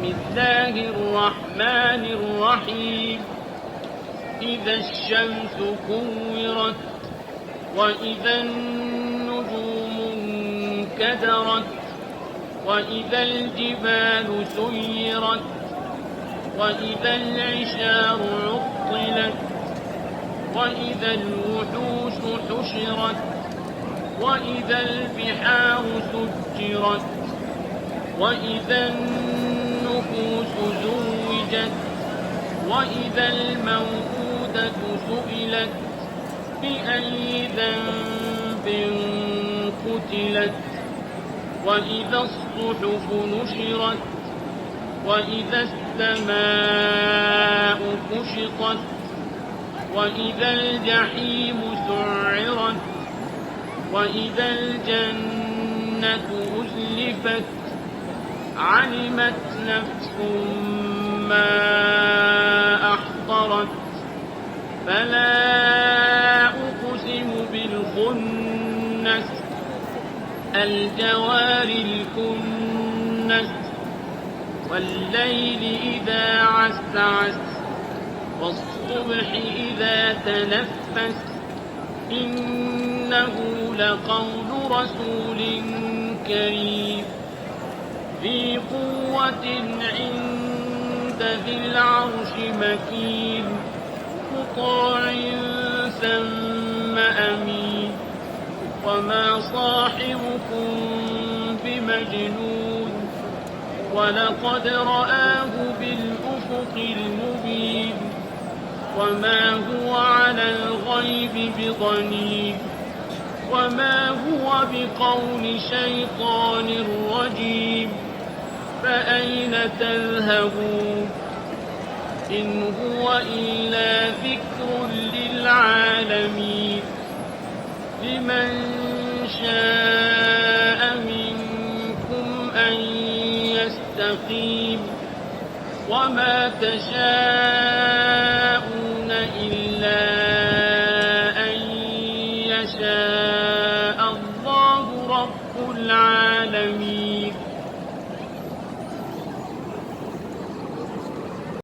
الله الرحمن الرحيم إذا الشمس كورت وإذا النجوم انكدرت وإذا الجبال سيرت وإذا العشار عطلت وإذا الوحوش حشرت وإذا البحار سجرت وإذا النفوس زوجت وإذا الموءودة سئلت بأي ذنب قتلت وإذا الصحف نشرت وإذا السماء كشطت وإذا الجحيم سعرت وإذا الجنة أزلفت علمت نفس ما أحضرت فلا أقسم بالخنس الجوار الكنس والليل إذا عسعس والصبح إذا تنفس إنه لقول رسول كريم ذي قوة عند ذي العرش مكين مطاع ثم أمين وما صاحبكم بمجنون ولقد رآه بالأفق المبين وما هو على الغيب بضنين وما هو بقول شيطان رجيم فأين تذهبون إن هو إلا ذكر للعالمين لمن شاء منكم أن يستقيم وما تشاءون إلا أن يشاء الله رب العالمين.